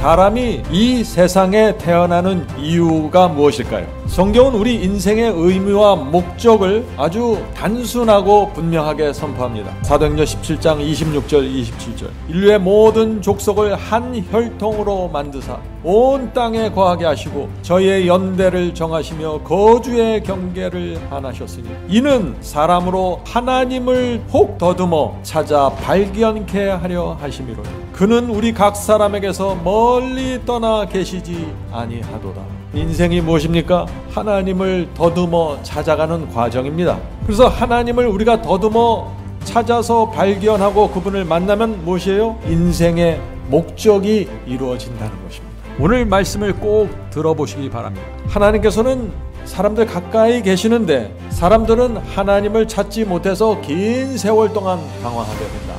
사람이 이 세상에 태어나는 이유가 무엇일까요? 성경은 우리 인생의 의미와 목적을 아주 단순하고 분명하게 선포합니다. 사도행전 17장 26절 27절 인류의 모든 족속을 한 혈통으로 만드사 온 땅에 거하게 하시고 저희의 연대를 정하시며 거주의 경계를 안하셨으니 이는 사람으로 하나님을 혹 더듬어 찾아 발견케 하려 하심이로니 그는 우리 각 사람에게서 멀리 떠나 계시지 아니하도다. 인생이 무엇입니까? 하나님을 더듬어 찾아가는 과정입니다. 그래서 하나님을 우리가 더듬어 찾아서 발견하고 그분을 만나면 무엇이에요? 인생의 목적이 이루어진다는 것입니다. 오늘 말씀을 꼭 들어보시기 바랍니다. 하나님께서는 사람들 가까이 계시는데 사람들은 하나님을 찾지 못해서 긴 세월 동안 방황하게 된다.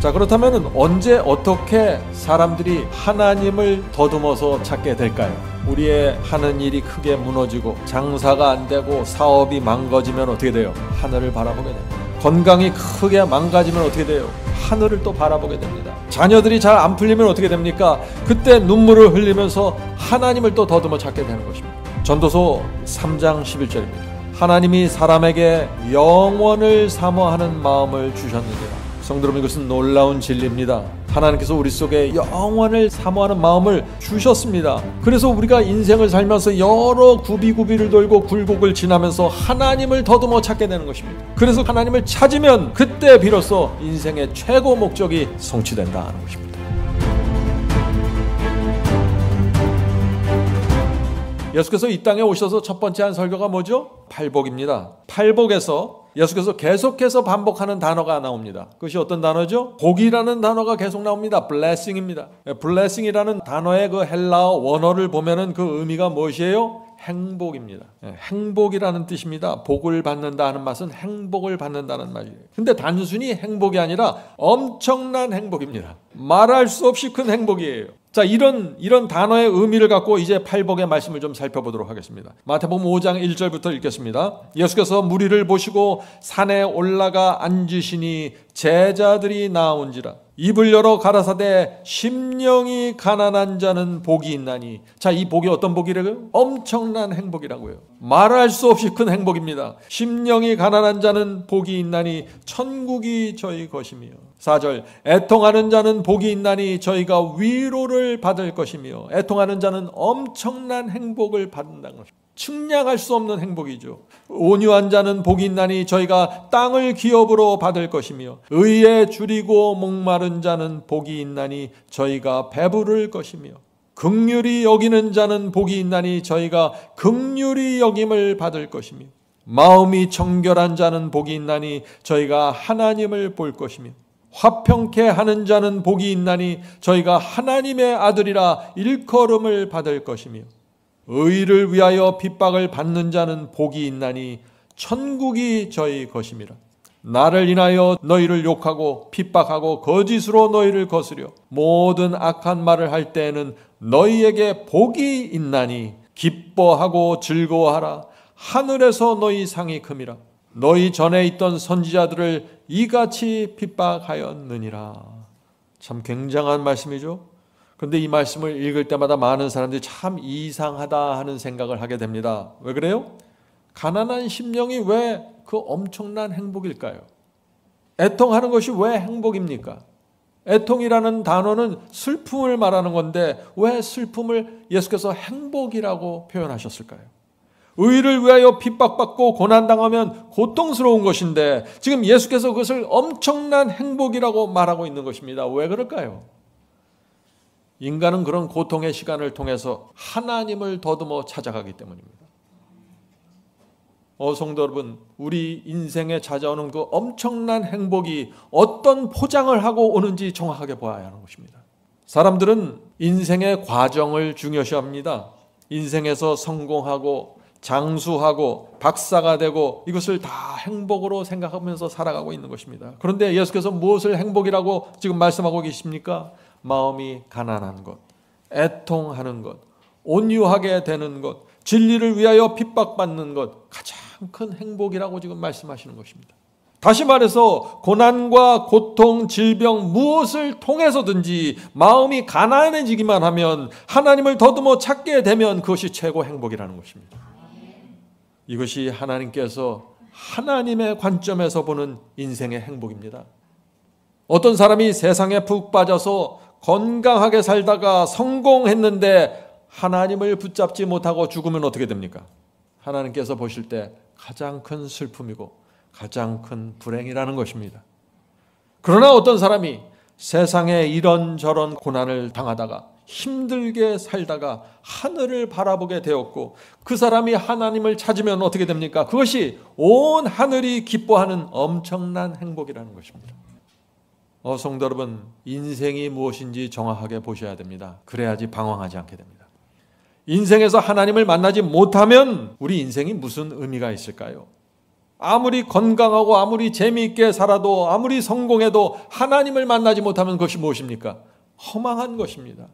자, 그렇다면 언제 어떻게 사람들이 하나님을 더듬어서 찾게 될까요? 우리의 하는 일이 크게 무너지고 장사가 안 되고 사업이 망가지면 어떻게 돼요? 하늘을 바라보게 됩니다. 건강이 크게 망가지면 어떻게 돼요? 하늘을 또 바라보게 됩니다. 자녀들이 잘 안 풀리면 어떻게 됩니까? 그때 눈물을 흘리면서 하나님을 또 더듬어 찾게 되는 것입니다. 전도서 3장 11절입니다. 하나님이 사람에게 영원을 사모하는 마음을 주셨느니라. 성도 여러분, 이것은 놀라운 진리입니다. 하나님께서 우리 속에 영원을 사모하는 마음을 주셨습니다. 그래서 우리가 인생을 살면서 여러 구비구비를 돌고 굴곡을 지나면서 하나님을 더듬어 찾게 되는 것입니다. 그래서 하나님을 찾으면 그때 비로소 인생의 최고 목적이 성취된다는 것입니다. 예수께서 이 땅에 오셔서 첫 번째 한 설교가 뭐죠? 팔복입니다. 팔복에서 예수께서 계속해서 반복하는 단어가 나옵니다. 그것이 어떤 단어죠? 복이라는 단어가 계속 나옵니다. blessing입니다. blessing이라는 단어의 그 헬라어 원어를 보면은 그 의미가 무엇이에요? 행복입니다. 행복이라는 뜻입니다. 복을 받는다 하는 맛은 행복을 받는다는 말이에요. 근데 단순히 행복이 아니라 엄청난 행복입니다. 말할 수 없이 큰 행복이에요. 자, 이런 단어의 의미를 갖고 이제 팔복의 말씀을 좀 살펴보도록 하겠습니다. 마태복음 5장 1절부터 읽겠습니다. 예수께서 무리를 보시고 산에 올라가 앉으시니 제자들이 나온지라. 입을 열어 가라사대 심령이 가난한 자는 복이 있나니. 자, 이 복이 어떤 복이라고요? 엄청난 행복이라고요. 말할 수 없이 큰 행복입니다. 심령이 가난한 자는 복이 있나니 천국이 저희 것이며. 4절 애통하는 자는 복이 있나니 저희가 위로를 받을 것이며. 애통하는 자는 엄청난 행복을 받는다는 것입니다. 측량할 수 없는 행복이죠. 온유한 자는 복이 있나니 저희가 땅을 기업으로 받을 것이며. 의에 줄이고 목마른 자는 복이 있나니 저희가 배부를 것이며. 긍휼히 여기는 자는 복이 있나니 저희가 긍휼히 여김을 받을 것이며. 마음이 정결한 자는 복이 있나니 저희가 하나님을 볼 것이며. 화평케 하는 자는 복이 있나니 저희가 하나님의 아들이라 일컬음을 받을 것이며. 의를 위하여 핍박을 받는 자는 복이 있나니 천국이 저희 것임이라. 나를 인하여 너희를 욕하고 핍박하고 거짓으로 너희를 거스려 모든 악한 말을 할 때에는 너희에게 복이 있나니 기뻐하고 즐거워하라. 하늘에서 너희 상이 큼이라. 너희 전에 있던 선지자들을 이같이 핍박하였느니라. 참 굉장한 말씀이죠. 그런데 이 말씀을 읽을 때마다 많은 사람들이 참 이상하다 하는 생각을 하게 됩니다. 왜 그래요? 가난한 심령이 왜 그 엄청난 행복일까요? 애통하는 것이 왜 행복입니까? 애통이라는 단어는 슬픔을 말하는 건데 왜 슬픔을 예수께서 행복이라고 표현하셨을까요? 의를 위하여 핍박받고 고난당하면 고통스러운 것인데 지금 예수께서 그것을 엄청난 행복이라고 말하고 있는 것입니다. 왜 그럴까요? 인간은 그런 고통의 시간을 통해서 하나님을 더듬어 찾아가기 때문입니다. 성도 여러분, 우리 인생에 찾아오는 그 엄청난 행복이 어떤 포장을 하고 오는지 정확하게 보아야 하는 것입니다. 사람들은 인생의 과정을 중요시합니다. 인생에서 성공하고 장수하고 박사가 되고 이것을 다 행복으로 생각하면서 살아가고 있는 것입니다. 그런데 예수께서 무엇을 행복이라고 지금 말씀하고 계십니까? 마음이 가난한 것, 애통하는 것, 온유하게 되는 것, 진리를 위하여 핍박받는 것, 가장 큰 행복이라고 지금 말씀하시는 것입니다. 다시 말해서 고난과 고통, 질병 무엇을 통해서든지 마음이 가난해지기만 하면, 하나님을 더듬어 찾게 되면 그것이 최고 행복이라는 것입니다. 이것이 하나님께서 하나님의 관점에서 보는 인생의 행복입니다. 어떤 사람이 세상에 푹 빠져서 건강하게 살다가 성공했는데 하나님을 붙잡지 못하고 죽으면 어떻게 됩니까? 하나님께서 보실 때 가장 큰 슬픔이고 가장 큰 불행이라는 것입니다. 그러나 어떤 사람이 세상에 이런저런 고난을 당하다가 힘들게 살다가 하늘을 바라보게 되었고 그 사람이 하나님을 찾으면 어떻게 됩니까? 그것이 온 하늘이 기뻐하는 엄청난 행복이라는 것입니다. 성도 여러분, 인생이 무엇인지 정확하게 보셔야 됩니다. 그래야지 방황하지 않게 됩니다. 인생에서 하나님을 만나지 못하면 우리 인생이 무슨 의미가 있을까요? 아무리 건강하고 아무리 재미있게 살아도 아무리 성공해도 하나님을 만나지 못하면 그것이 무엇입니까? 허망한 것입니다.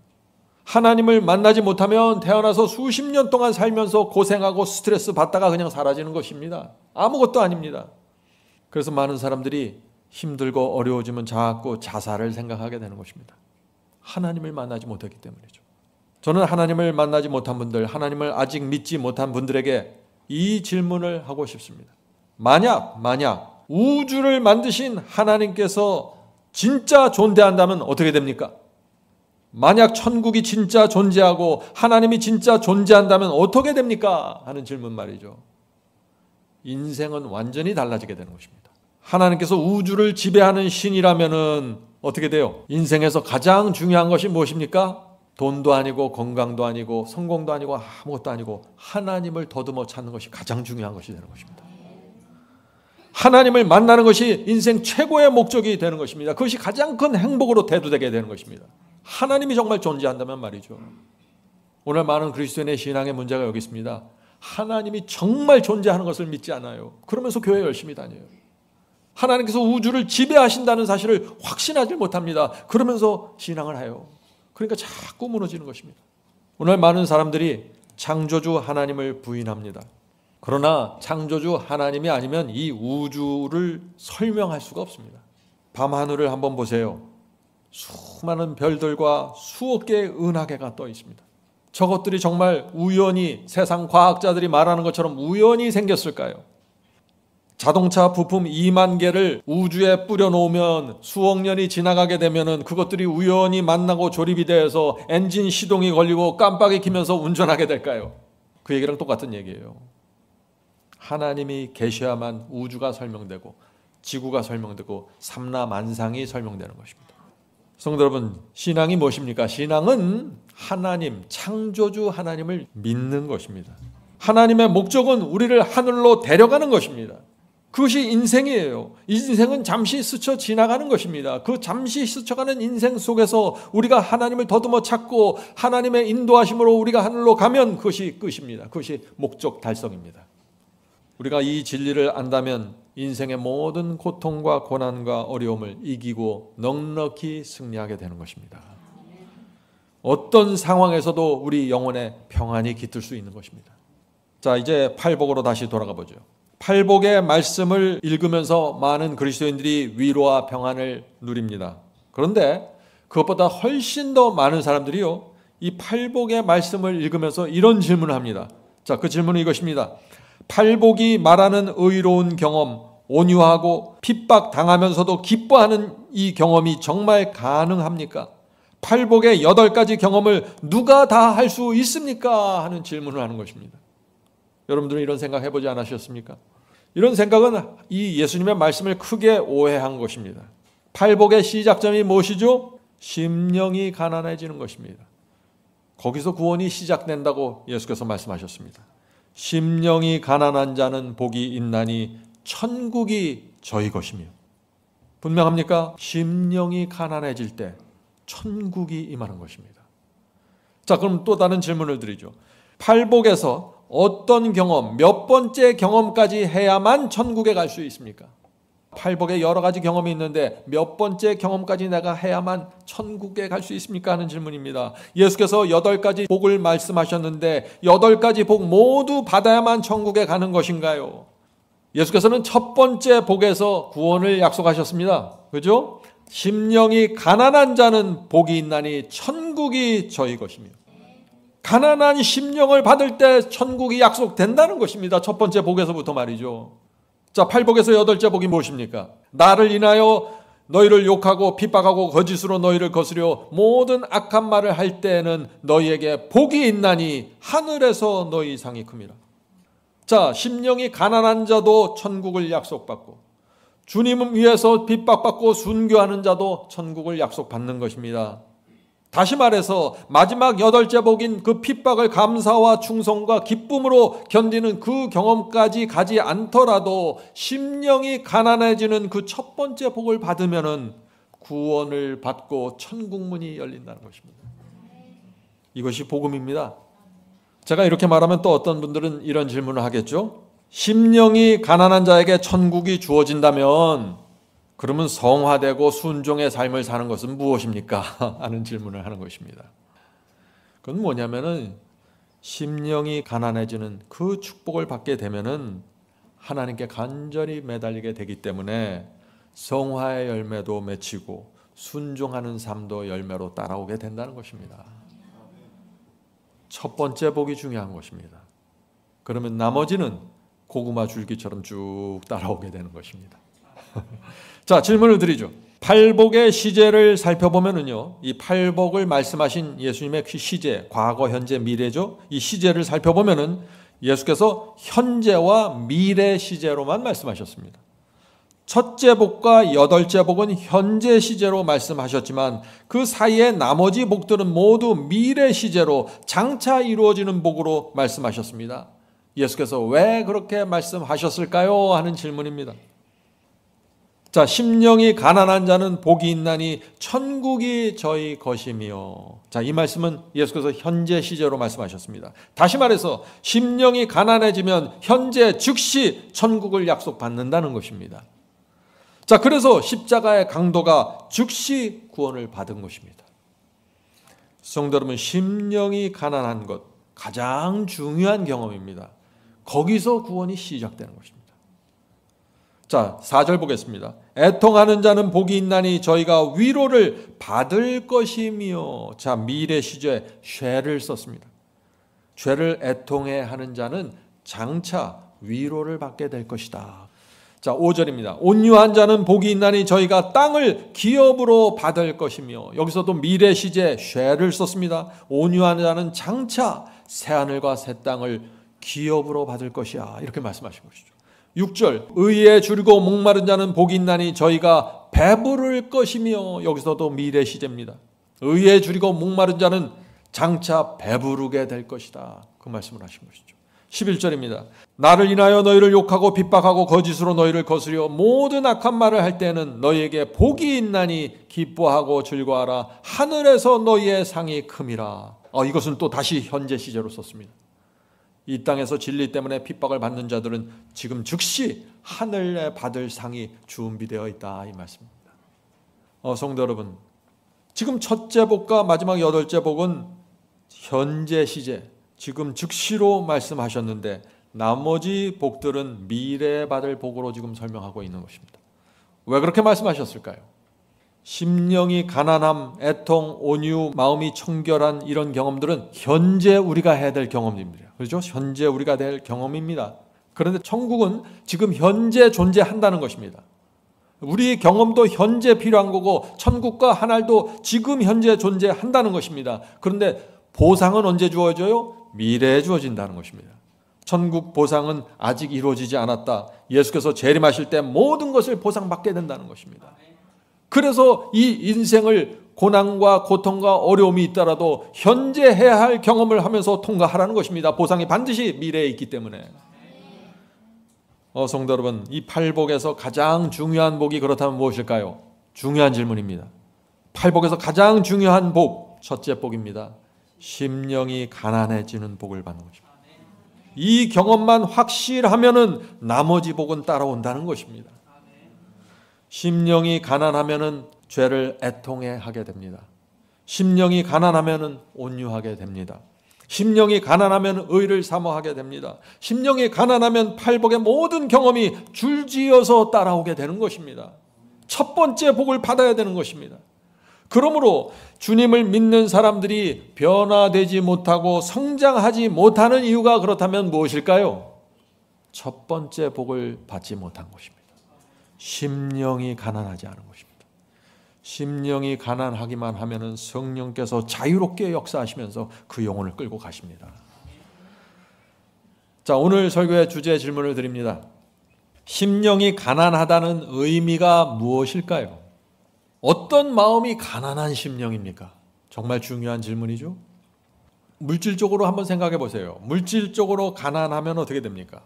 하나님을 만나지 못하면 태어나서 수십 년 동안 살면서 고생하고 스트레스 받다가 그냥 사라지는 것입니다. 아무것도 아닙니다. 그래서 많은 사람들이 힘들고 어려워지면 자꾸 자살을 생각하게 되는 것입니다. 하나님을 만나지 못했기 때문이죠. 저는 하나님을 만나지 못한 분들, 하나님을 아직 믿지 못한 분들에게 이 질문을 하고 싶습니다. 만약 우주를 만드신 하나님께서 진짜 존재한다면 어떻게 됩니까? 만약 천국이 진짜 존재하고 하나님이 진짜 존재한다면 어떻게 됩니까? 하는 질문 말이죠. 인생은 완전히 달라지게 되는 것입니다. 하나님께서 우주를 지배하는 신이라면 어떻게 돼요? 인생에서 가장 중요한 것이 무엇입니까? 돈도 아니고 건강도 아니고 성공도 아니고 아무것도 아니고 하나님을 더듬어 찾는 것이 가장 중요한 것이 되는 것입니다. 하나님을 만나는 것이 인생 최고의 목적이 되는 것입니다. 그것이 가장 큰 행복으로 대두되게 되는 것입니다. 하나님이 정말 존재한다면 말이죠. 오늘 많은 그리스도인의 신앙의 문제가 여기 있습니다. 하나님이 정말 존재하는 것을 믿지 않아요. 그러면서 교회 열심히 다녀요. 하나님께서 우주를 지배하신다는 사실을 확신하지 못합니다. 그러면서 신앙을 해요. 그러니까 자꾸 무너지는 것입니다. 오늘 많은 사람들이 창조주 하나님을 부인합니다. 그러나 창조주 하나님이 아니면 이 우주를 설명할 수가 없습니다. 밤하늘을 한번 보세요. 수많은 별들과 수억 개의 은하계가 떠 있습니다. 저것들이 정말 우연히 세상 과학자들이 말하는 것처럼 우연히 생겼을까요? 자동차 부품 2만 개를 우주에 뿌려놓으면 수억 년이 지나가게 되면 그것들이 우연히 만나고 조립이 되어서 엔진 시동이 걸리고 깜빡이 켜면서 운전하게 될까요? 그 얘기랑 똑같은 얘기예요. 하나님이 계셔야만 우주가 설명되고 지구가 설명되고 삼라만상이 설명되는 것입니다. 성도 여러분, 신앙이 무엇입니까? 신앙은 하나님, 창조주 하나님을 믿는 것입니다. 하나님의 목적은 우리를 하늘로 데려가는 것입니다. 그것이 인생이에요. 인생은 잠시 스쳐 지나가는 것입니다. 그 잠시 스쳐가는 인생 속에서 우리가 하나님을 더듬어 찾고 하나님의 인도하심으로 우리가 하늘로 가면 그것이 끝입니다. 그것이 목적 달성입니다. 우리가 이 진리를 안다면 인생의 모든 고통과 고난과 어려움을 이기고 넉넉히 승리하게 되는 것입니다. 어떤 상황에서도 우리 영혼의 평안이 깃들 수 있는 것입니다. 자, 이제 팔복으로 다시 돌아가 보죠. 팔복의 말씀을 읽으면서 많은 그리스도인들이 위로와 평안을 누립니다. 그런데 그것보다 훨씬 더 많은 사람들이요, 이 팔복의 말씀을 읽으면서 이런 질문을 합니다. 자, 그 질문은 이것입니다. 팔복이 말하는 의로운 경험, 온유하고 핍박당하면서도 기뻐하는 이 경험이 정말 가능합니까? 팔복의 8가지 경험을 누가 다 할 수 있습니까? 하는 질문을 하는 것입니다. 여러분들은 이런 생각 해보지 않으셨습니까? 이런 생각은 이 예수님의 말씀을 크게 오해한 것입니다. 팔복의 시작점이 무엇이죠? 심령이 가난해지는 것입니다. 거기서 구원이 시작된다고 예수께서 말씀하셨습니다. 심령이 가난한 자는 복이 있나니 천국이 저희 것이며. 분명합니까? 심령이 가난해질 때 천국이 임하는 것입니다. 자, 그럼 또 다른 질문을 드리죠. 팔복에서 어떤 경험, 몇 번째 경험까지 해야만 천국에 갈 수 있습니까? 팔복에 여러 가지 경험이 있는데 몇 번째 경험까지 내가 해야만 천국에 갈 수 있습니까? 하는 질문입니다. 예수께서 8가지 복을 말씀하셨는데 8가지 복 모두 받아야만 천국에 가는 것인가요? 예수께서는 첫 번째 복에서 구원을 약속하셨습니다. 그죠? 심령이 가난한 자는 복이 있나니 천국이 저희 것이며. 가난한 심령을 받을 때 천국이 약속된다는 것입니다. 첫 번째 복에서부터 말이죠. 자, 8복에서 8째 복이 무엇입니까? 나를 인하여 너희를 욕하고 핍박하고 거짓으로 너희를 거스려 모든 악한 말을 할 때에는 너희에게 복이 있나니 하늘에서 너희 상이 큼이라. 자, 심령이 가난한 자도 천국을 약속받고 주님을 위해서 핍박받고 순교하는 자도 천국을 약속받는 것입니다. 다시 말해서 마지막 8째 복인 그 핍박을 감사와 충성과 기쁨으로 견디는 그 경험까지 가지 않더라도 심령이 가난해지는 그 첫 번째 복을 받으면은 구원을 받고 천국 문이 열린다는 것입니다. 이것이 복음입니다. 제가 이렇게 말하면 또 어떤 분들은 이런 질문을 하겠죠. 심령이 가난한 자에게 천국이 주어진다면 그러면 성화되고 순종의 삶을 사는 것은 무엇입니까? 하는 질문을 하는 것입니다. 그건 뭐냐면은 심령이 가난해지는 그 축복을 받게 되면은 하나님께 간절히 매달리게 되기 때문에 성화의 열매도 맺히고 순종하는 삶도 열매로 따라오게 된다는 것입니다. 첫 번째 복이 중요한 것입니다. 그러면 나머지는 고구마 줄기처럼 쭉 따라오게 되는 것입니다. 자, 질문을 드리죠. 팔복의 시제를 살펴보면은요, 이 팔복을 말씀하신 예수님의 그 시제, 과거, 현재, 미래죠. 이 시제를 살펴보면은 예수께서 현재와 미래 시제로만 말씀하셨습니다. 첫째 복과 8째 복은 현재 시제로 말씀하셨지만 그 사이에 나머지 복들은 모두 미래 시제로 장차 이루어지는 복으로 말씀하셨습니다. 예수께서 왜 그렇게 말씀하셨을까요? 하는 질문입니다. 자, 심령이 가난한 자는 복이 있나니 천국이 저희 것이며. 자, 이 말씀은 예수께서 현재 시제로 말씀하셨습니다. 다시 말해서 심령이 가난해지면 현재 즉시 천국을 약속받는다는 것입니다. 자, 그래서 십자가의 강도가 즉시 구원을 받은 것입니다. 성도 여러분, 심령이 가난한 것 가장 중요한 경험입니다. 거기서 구원이 시작되는 것입니다. 자, 4절 보겠습니다. 애통하는 자는 복이 있나니 저희가 위로를 받을 것이며. 자, 미래 시제 쉐를 썼습니다. 죄를 애통해 하는 자는 장차 위로를 받게 될 것이다. 자, 5절입니다. 온유한 자는 복이 있나니 저희가 땅을 기업으로 받을 것이며. 여기서도 미래 시제 쉐를 썼습니다. 온유한 자는 장차 새하늘과 새 땅을 기업으로 받을 것이야. 이렇게 말씀하신 것이죠. 6절 의에 줄이고 목마른 자는 복이 있나니 저희가 배부를 것이며. 여기서도 미래 시제입니다. 의에 줄이고 목마른 자는 장차 배부르게 될 것이다. 그 말씀을 하신 것이죠. 11절입니다. 나를 인하여 너희를 욕하고 핍박하고 거짓으로 너희를 거스려 모든 악한 말을 할 때는 너희에게 복이 있나니 기뻐하고 즐거워하라. 하늘에서 너희의 상이 큼이라. 이것은 또 다시 현재 시제로 썼습니다. 이 땅에서 진리 때문에 핍박을 받는 자들은 지금 즉시 하늘에 받을 상이 준비되어 있다. 이 말씀입니다. 성도 여러분, 지금 첫째 복과 마지막 8째 복은 현재 시제, 지금 즉시로 말씀하셨는데 나머지 복들은 미래에 받을 복으로 지금 설명하고 있는 것입니다. 왜 그렇게 말씀하셨을까요? 심령이 가난함, 애통, 온유, 마음이 청결한 이런 경험들은 현재 우리가 해야 될 경험입니다. 그렇죠? 현재 우리가 될 경험입니다. 그런데 천국은 지금 현재 존재한다는 것입니다. 우리 경험도 현재 필요한 거고 천국과 하늘도 지금 현재 존재한다는 것입니다. 그런데 보상은 언제 주어져요? 미래에 주어진다는 것입니다. 천국 보상은 아직 이루어지지 않았다. 예수께서 재림하실 때 모든 것을 보상받게 된다는 것입니다. 그래서 이 인생을 고난과 고통과 어려움이 있더라도 현재 해야 할 경험을 하면서 통과하라는 것입니다. 보상이 반드시 미래에 있기 때문에. 성도 여러분, 이 팔복에서 가장 중요한 복이 그렇다면 무엇일까요? 중요한 질문입니다. 팔복에서 가장 중요한 복, 첫째 복입니다. 심령이 가난해지는 복을 받는 것입니다. 이 경험만 확실하면은 나머지 복은 따라온다는 것입니다. 심령이 가난하면은 죄를 애통해 하게 됩니다. 심령이 가난하면은 온유하게 됩니다. 심령이 가난하면 의를 사모하게 됩니다. 심령이 가난하면 팔복의 모든 경험이 줄지어서 따라오게 되는 것입니다. 첫 번째 복을 받아야 되는 것입니다. 그러므로 주님을 믿는 사람들이 변화되지 못하고 성장하지 못하는 이유가 그렇다면 무엇일까요? 첫 번째 복을 받지 못한 것입니다. 심령이 가난하지 않은 것입니다. 심령이 가난하기만 하면은 성령께서 자유롭게 역사하시면서 그 영혼을 끌고 가십니다. 자, 오늘 설교의 주제 질문을 드립니다. 심령이 가난하다는 의미가 무엇일까요? 어떤 마음이 가난한 심령입니까? 정말 중요한 질문이죠. 물질적으로 한번 생각해 보세요. 물질적으로 가난하면 어떻게 됩니까?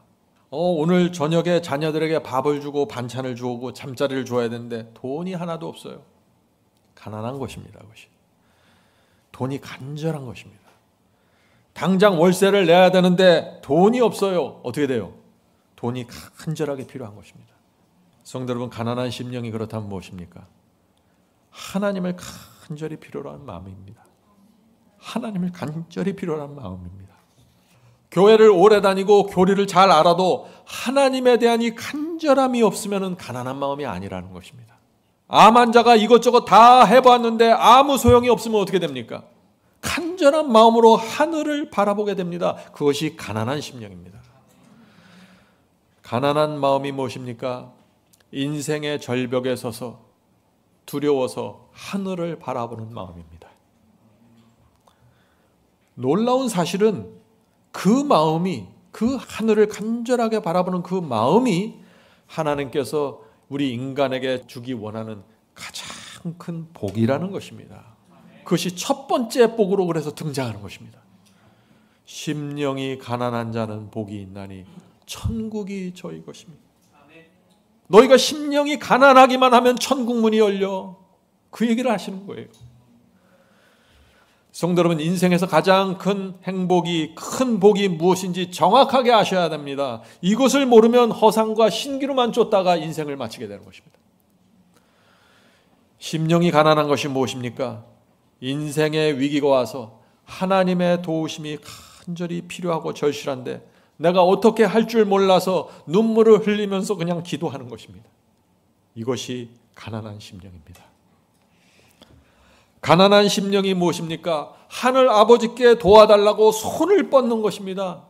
오늘 저녁에 자녀들에게 밥을 주고 반찬을 주고 잠자리를 줘야 되는데 돈이 하나도 없어요. 가난한 것입니다. 그것이. 돈이 간절한 것입니다. 당장 월세를 내야 되는데 돈이 없어요. 어떻게 돼요? 돈이 간절하게 필요한 것입니다. 성도 여러분, 가난한 심령이 그렇다면 무엇입니까? 하나님을 간절히 필요로 하는 마음입니다. 하나님을 간절히 필요로 하는 마음입니다. 교회를 오래 다니고 교리를 잘 알아도 하나님에 대한 이 간절함이 없으면 가난한 마음이 아니라는 것입니다. 암 환자가 이것저것 다 해봤는데 아무 소용이 없으면 어떻게 됩니까? 간절한 마음으로 하늘을 바라보게 됩니다. 그것이 가난한 심령입니다. 가난한 마음이 무엇입니까? 인생의 절벽에 서서 두려워서 하늘을 바라보는 마음입니다. 놀라운 사실은 그 마음이, 그 하늘을 간절하게 바라보는 그 마음이 하나님께서 우리 인간에게 주기 원하는 가장 큰 복이라는 것입니다. 그것이 첫 번째 복으로 그래서 등장하는 것입니다. 심령이 가난한 자는 복이 있나니 천국이 저희 것입니다. 너희가 심령이 가난하기만 하면 천국 문이 열려. 그 얘기를 하시는 거예요. 성도 여러분, 인생에서 가장 큰 행복이, 큰 복이 무엇인지 정확하게 아셔야 됩니다. 이것을 모르면 허상과 신기루만 쫓다가 인생을 마치게 되는 것입니다. 심령이 가난한 것이 무엇입니까? 인생의 위기가 와서 하나님의 도우심이 간절히 필요하고 절실한데 내가 어떻게 할 줄 몰라서 눈물을 흘리면서 그냥 기도하는 것입니다. 이것이 가난한 심령입니다. 가난한 심령이 무엇입니까? 하늘 아버지께 도와달라고 손을 뻗는 것입니다.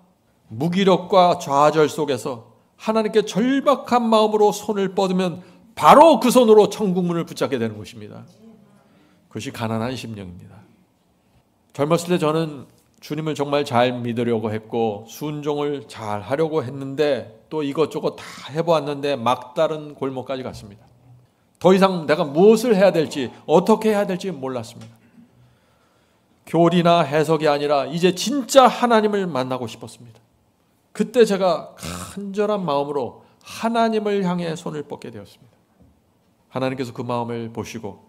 무기력과 좌절 속에서 하나님께 절박한 마음으로 손을 뻗으면 바로 그 손으로 천국문을 붙잡게 되는 것입니다. 그것이 가난한 심령입니다. 젊었을 때 저는 주님을 정말 잘 믿으려고 했고 순종을 잘 하려고 했는데 또 이것저것 다 해보았는데 막다른 골목까지 갔습니다. 더 이상 내가 무엇을 해야 될지, 어떻게 해야 될지 몰랐습니다. 교리나 해석이 아니라 이제 진짜 하나님을 만나고 싶었습니다. 그때 제가 간절한 마음으로 하나님을 향해 손을 뻗게 되었습니다. 하나님께서 그 마음을 보시고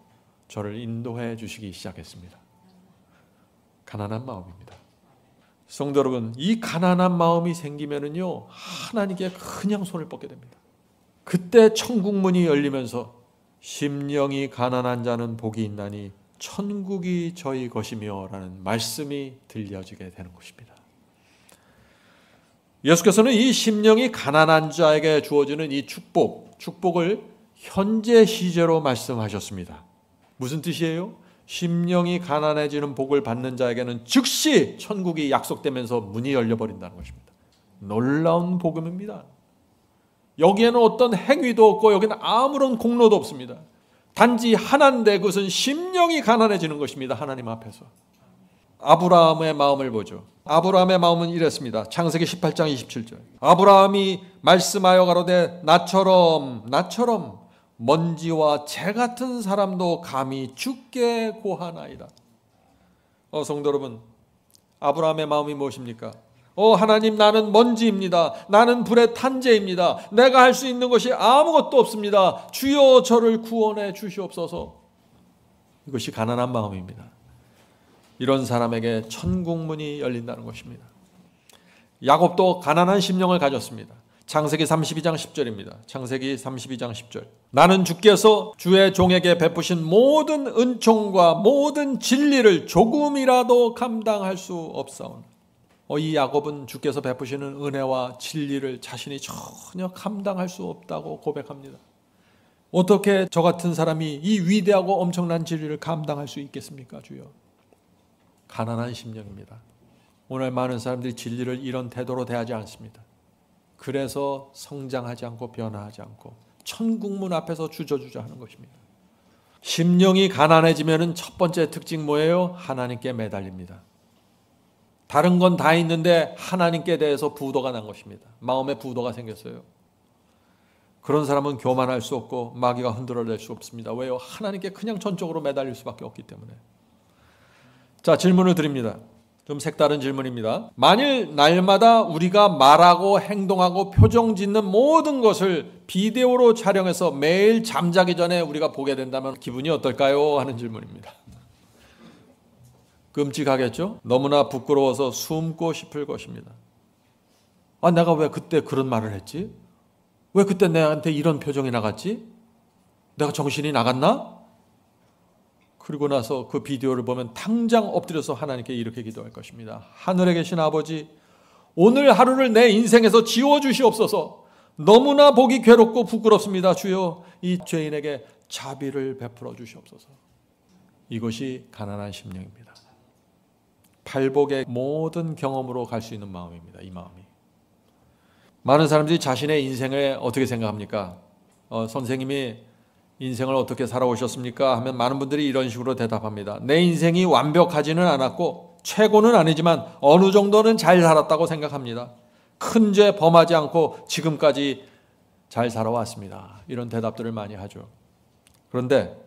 저를 인도해 주시기 시작했습니다. 가난한 마음입니다. 성도 여러분, 이 가난한 마음이 생기면은요, 하나님께 그냥 손을 뻗게 됩니다. 그때 천국 문이 열리면서 심령이 가난한 자는 복이 있나니 천국이 저희 것이며 라는 말씀이 들려지게 되는 것입니다. 예수께서는 이 심령이 가난한 자에게 주어지는 이 축복을 현재 시제로 말씀하셨습니다. 무슨 뜻이에요? 심령이 가난해지는 복을 받는 자에게는 즉시 천국이 약속되면서 문이 열려버린다는 것입니다. 놀라운 복음입니다. 여기에는 어떤 행위도 없고 여기는 아무런 공로도 없습니다. 단지 하나인데 그것은 심령이 가난해지는 것입니다. 하나님 앞에서. 아브라함의 마음을 보죠. 아브라함의 마음은 이랬습니다. 창세기 18장 27절. 아브라함이 말씀하여 가로되 나처럼 먼지와 재 같은 사람도 감히 죽게 고하나이다. 성도 여러분, 아브라함의 마음이 무엇입니까? 하나님, 나는 먼지입니다. 나는 불의 탄재입니다. 내가 할 수 있는 것이 아무것도 없습니다. 주여 저를 구원해 주시옵소서. 이것이 가난한 마음입니다. 이런 사람에게 천국문이 열린다는 것입니다. 야곱도 가난한 심령을 가졌습니다. 창세기 32장 10절입니다. 창세기 32장 10절. 나는 주께서 주의 종에게 베푸신 모든 은총과 모든 진리를 조금이라도 감당할 수 없사오나. 이 야곱은 주께서 베푸시는 은혜와 진리를 자신이 전혀 감당할 수 없다고 고백합니다. 어떻게 저 같은 사람이 이 위대하고 엄청난 진리를 감당할 수 있겠습니까, 주여? 가난한 심령입니다. 오늘 많은 사람들이 진리를 이런 태도로 대하지 않습니다. 그래서 성장하지 않고 변화하지 않고 천국문 앞에서 주저주저 하는 것입니다. 심령이 가난해지면 첫 번째 특징 뭐예요? 하나님께 매달립니다. 다른 건 다 있는데 하나님께 대해서 부도가 난 것입니다. 마음에 부도가 생겼어요. 그런 사람은 교만할 수 없고 마귀가 흔들어낼 수 없습니다. 왜요? 하나님께 그냥 전적으로 매달릴 수밖에 없기 때문에. 자, 질문을 드립니다. 좀 색다른 질문입니다. 만일 날마다 우리가 말하고 행동하고 표정 짓는 모든 것을 비디오로 촬영해서 매일 잠자기 전에 우리가 보게 된다면 기분이 어떨까요? 하는 질문입니다. 끔찍하겠죠? 너무나 부끄러워서 숨고 싶을 것입니다. 내가 왜 그때 그런 말을 했지? 왜 그때 내한테 이런 표정이 나갔지? 내가 정신이 나갔나? 그리고 나서 그 비디오를 보면 당장 엎드려서 하나님께 이렇게 기도할 것입니다. 하늘에 계신 아버지, 오늘 하루를 내 인생에서 지워주시옵소서. 너무나 보기 괴롭고 부끄럽습니다. 주여, 이 죄인에게 자비를 베풀어 주시옵소서. 이것이 가난한 심령입니다. 팔복의 모든 경험으로 갈 수 있는 마음입니다. 이 마음이. 많은 사람들이 자신의 인생을 어떻게 생각합니까? 선생님이 인생을 어떻게 살아오셨습니까? 하면 많은 분들이 이런 식으로 대답합니다. 내 인생이 완벽하지는 않았고 최고는 아니지만 어느 정도는 잘 살았다고 생각합니다. 큰 죄 범하지 않고 지금까지 잘 살아왔습니다. 이런 대답들을 많이 하죠. 그런데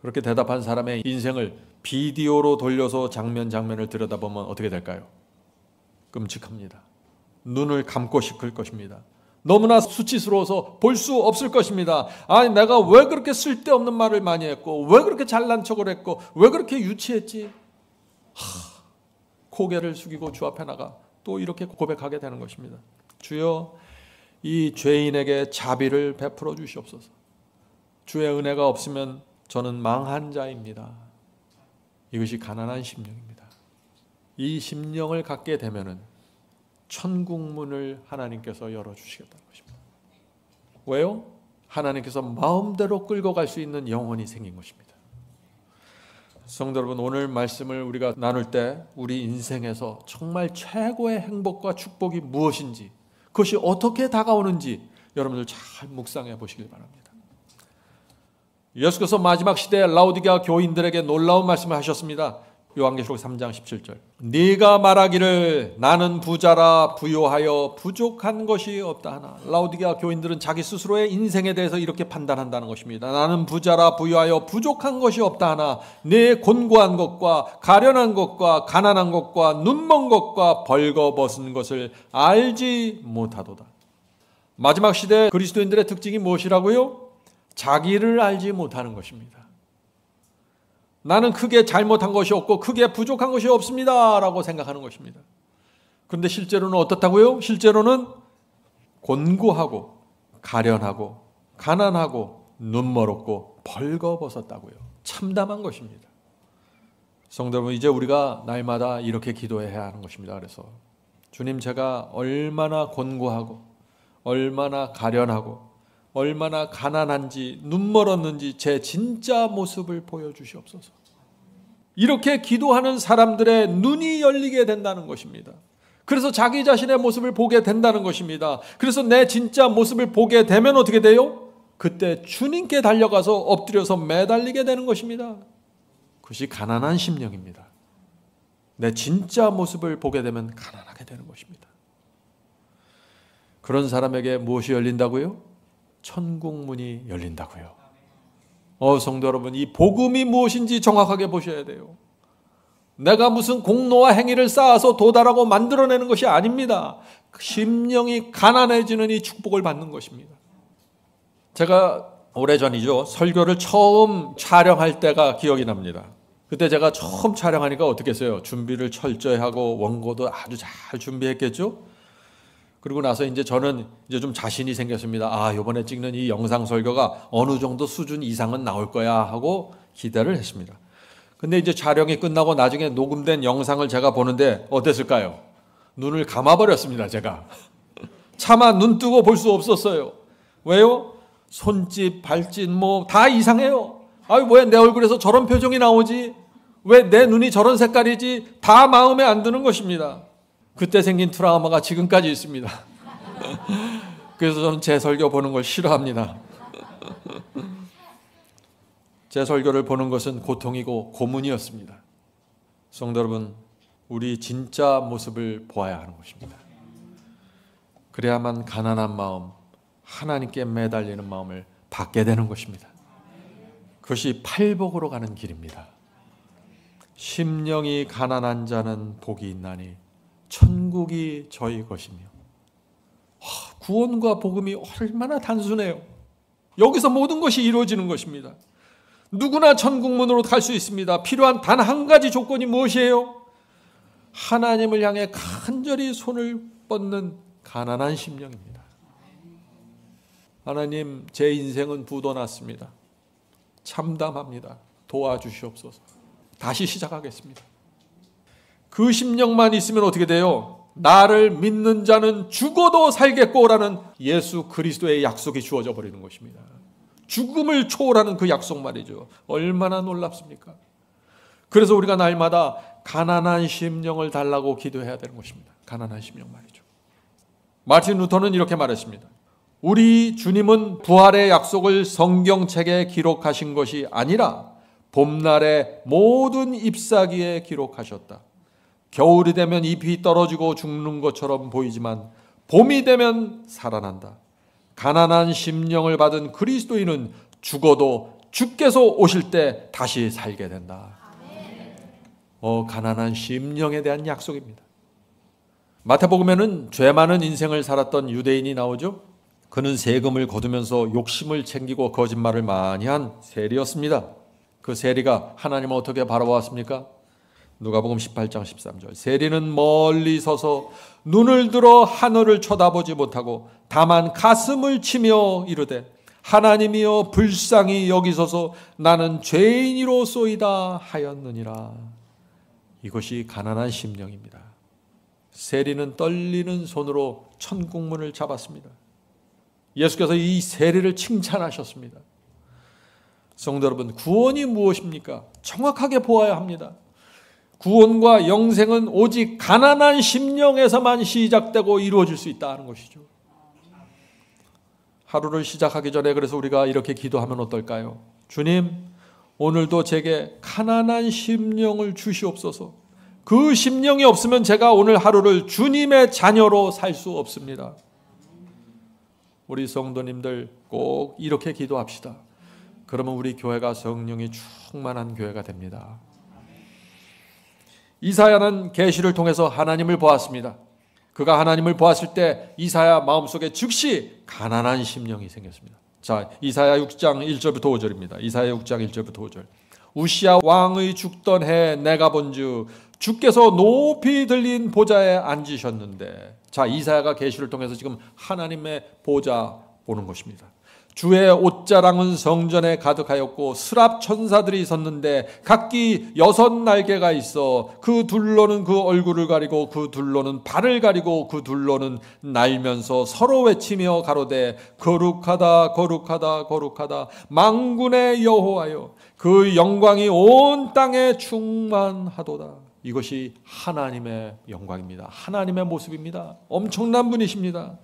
그렇게 대답한 사람의 인생을 비디오로 돌려서 장면을 들여다보면 어떻게 될까요? 끔찍합니다. 눈을 감고 싶을 것입니다. 너무나 수치스러워서 볼 수 없을 것입니다. 내가 왜 그렇게 쓸데없는 말을 많이 했고, 왜 그렇게 잘난 척을 했고, 왜 그렇게 유치했지? 고개를 숙이고 주 앞에 나가 또 이렇게 고백하게 되는 것입니다. 주여, 이 죄인에게 자비를 베풀어 주시옵소서. 주의 은혜가 없으면 저는 망한 자입니다. 이것이 가난한 심령입니다. 이 심령을 갖게 되면은 천국문을 하나님께서 열어주시겠다는 것입니다. 왜요? 하나님께서 마음대로 끌고 갈 수 있는 영혼이 생긴 것입니다. 성도 여러분, 오늘 말씀을 우리가 나눌 때 우리 인생에서 정말 최고의 행복과 축복이 무엇인지, 그것이 어떻게 다가오는지 여러분들 잘 묵상해 보시길 바랍니다. 예수께서 마지막 시대에 라오디게아 교인들에게 놀라운 말씀을 하셨습니다. 요한계시록 3장 17절. 네가 말하기를 나는 부자라 부요하여 부족한 것이 없다 하나. 라오디게아 교인들은 자기 스스로의 인생에 대해서 이렇게 판단한다는 것입니다. 나는 부자라 부요하여 부족한 것이 없다 하나. 내 곤고한 것과 가련한 것과 가난한 것과 눈먼 것과 벌거벗은 것을 알지 못하도다. 마지막 시대 그리스도인들의 특징이 무엇이라고요? 자기를 알지 못하는 것입니다. 나는 크게 잘못한 것이 없고 크게 부족한 것이 없습니다 라고 생각하는 것입니다. 그런데 실제로는 어떻다고요? 실제로는 곤고하고 가련하고 가난하고 눈멀었고 벌거벗었다고요. 참담한 것입니다. 성도 여러분, 이제 우리가 날마다 이렇게 기도해야 하는 것입니다. 그래서 주님, 제가 얼마나 곤고하고 얼마나 가련하고 얼마나 가난한지 눈멀었는지 제 진짜 모습을 보여주시옵소서. 이렇게 기도하는 사람들의 눈이 열리게 된다는 것입니다. 그래서 자기 자신의 모습을 보게 된다는 것입니다. 그래서 내 진짜 모습을 보게 되면 어떻게 돼요? 그때 주님께 달려가서 엎드려서 매달리게 되는 것입니다. 그것이 가난한 심령입니다. 내 진짜 모습을 보게 되면 가난하게 되는 것입니다. 그런 사람에게 무엇이 열린다고요? 천국문이 열린다고요. 성도 여러분, 이 복음이 무엇인지 정확하게 보셔야 돼요. 내가 무슨 공로와 행위를 쌓아서 도달하고 만들어내는 것이 아닙니다. 심령이 가난해지는 이 축복을 받는 것입니다. 제가 오래전이죠. 설교를 처음 촬영할 때가 기억이 납니다. 그때 제가 처음 촬영하니까 어떻게 했어요? 준비를 철저히 하고 원고도 아주 잘 준비했겠죠? 그리고 나서 이제 저는 이제 좀 자신이 생겼습니다. 이번에 찍는 이 영상 설교가 어느 정도 수준 이상은 나올 거야 하고 기대를 했습니다. 근데 이제 촬영이 끝나고 나중에 녹음된 영상을 제가 보는데 어땠을까요? 눈을 감아버렸습니다. 제가 차마 눈 뜨고 볼 수 없었어요. 왜요? 손짓, 발짓 뭐 다 이상해요. 아유, 왜 내 얼굴에서 저런 표정이 나오지? 왜 내 눈이 저런 색깔이지? 다 마음에 안 드는 것입니다. 그때 생긴 트라우마가 지금까지 있습니다. 그래서 저는 제 설교 보는 걸 싫어합니다. 제 설교를 보는 것은 고통이고 고문이었습니다. 성도 여러분, 우리 진짜 모습을 보아야 하는 것입니다. 그래야만 가난한 마음, 하나님께 매달리는 마음을 받게 되는 것입니다. 그것이 팔복으로 가는 길입니다. 심령이 가난한 자는 복이 있나니 천국이 저희 것이며. 구원과 복음이 얼마나 단순해요. 여기서 모든 것이 이루어지는 것입니다. 누구나 천국문으로 갈 수 있습니다. 필요한 단 한 가지 조건이 무엇이에요? 하나님을 향해 간절히 손을 뻗는 가난한 심령입니다. 하나님, 제 인생은 부도났습니다. 참담합니다. 도와주시옵소서. 다시 시작하겠습니다. 그 심령만 있으면 어떻게 돼요? 나를 믿는 자는 죽어도 살겠고라는 예수 그리스도의 약속이 주어져 버리는 것입니다. 죽음을 초월하는 그 약속 말이죠. 얼마나 놀랍습니까? 그래서 우리가 날마다 가난한 심령을 달라고 기도해야 되는 것입니다. 가난한 심령 말이죠. 마틴 루터는 이렇게 말했습니다. 우리 주님은 부활의 약속을 성경책에 기록하신 것이 아니라 봄날의 모든 잎사귀에 기록하셨다. 겨울이 되면 잎이 떨어지고 죽는 것처럼 보이지만 봄이 되면 살아난다. 가난한 심령을 받은 그리스도인은 죽어도 주께서 오실 때 다시 살게 된다. 가난한 심령에 대한 약속입니다. 마태복음에는 죄 많은 인생을 살았던 유대인이 나오죠. 그는 세금을 거두면서 욕심을 챙기고 거짓말을 많이 한 세리였습니다. 그 세리가 하나님을 어떻게 바라보았습니까? 누가복음 18장 13절. 세리는 멀리 서서 눈을 들어 하늘을 쳐다보지 못하고 다만 가슴을 치며 이르되 하나님이여 불쌍히 여기소서 나는 죄인이로소이다 하였느니라. 이것이 가난한 심령입니다. 세리는 떨리는 손으로 천국문을 잡았습니다. 예수께서 이 세리를 칭찬하셨습니다. 성도 여러분, 구원이 무엇입니까? 정확하게 보아야 합니다. 구원과 영생은 오직 가난한 심령에서만 시작되고 이루어질 수 있다는 것이죠. 하루를 시작하기 전에 그래서 우리가 이렇게 기도하면 어떨까요? 주님, 오늘도 제게 가난한 심령을 주시옵소서. 그 심령이 없으면 제가 오늘 하루를 주님의 자녀로 살 수 없습니다. 우리 성도님들 꼭 이렇게 기도합시다. 그러면 우리 교회가 성령이 충만한 교회가 됩니다. 이사야는 계시를 통해서 하나님을 보았습니다. 그가 하나님을 보았을 때 이사야 마음속에 즉시 가난한 심령이 생겼습니다. 자, 이사야 6장 1절부터 5절입니다. 이사야 6장 1절부터 5절. 우시야 왕의 죽던 해 내가 본즉 주께서 높이 들린 보좌에 앉으셨는데. 자, 이사야가 계시를 통해서 지금 하나님의 보좌 보는 것입니다. 주의 옷자랑은 성전에 가득하였고 스랍 천사들이 섰는데 각기 6날개가 있어 그 둘로는 그 얼굴을 가리고 그 둘로는 발을 가리고 그 둘로는 날면서 서로 외치며 가로되 거룩하다 거룩하다 거룩하다 만군의 여호와여 그 영광이 온 땅에 충만하도다. 이것이 하나님의 영광입니다. 하나님의 모습입니다. 엄청난 분이십니다.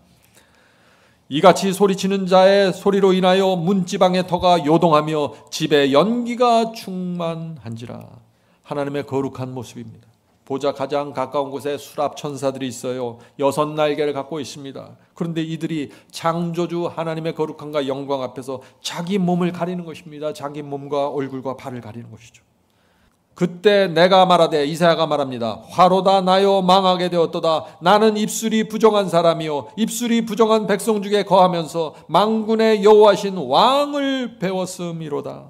이같이 소리치는 자의 소리로 인하여 문지방의 터가 요동하며 집에 연기가 충만한지라. 하나님의 거룩한 모습입니다. 보좌 가장 가까운 곳에 수랍 천사들이 있어요. 6날개를 갖고 있습니다. 그런데 이들이 창조주 하나님의 거룩함과 영광 앞에서 자기 몸을 가리는 것입니다. 자기 몸과 얼굴과 발을 가리는 것이죠. 그때 내가 말하되, 이사야가 말합니다. 화로다 나여 망하게 되었도다. 나는 입술이 부정한 사람이요 입술이 부정한 백성 중에 거하면서 만군의 여호와신 왕을 배웠음이로다.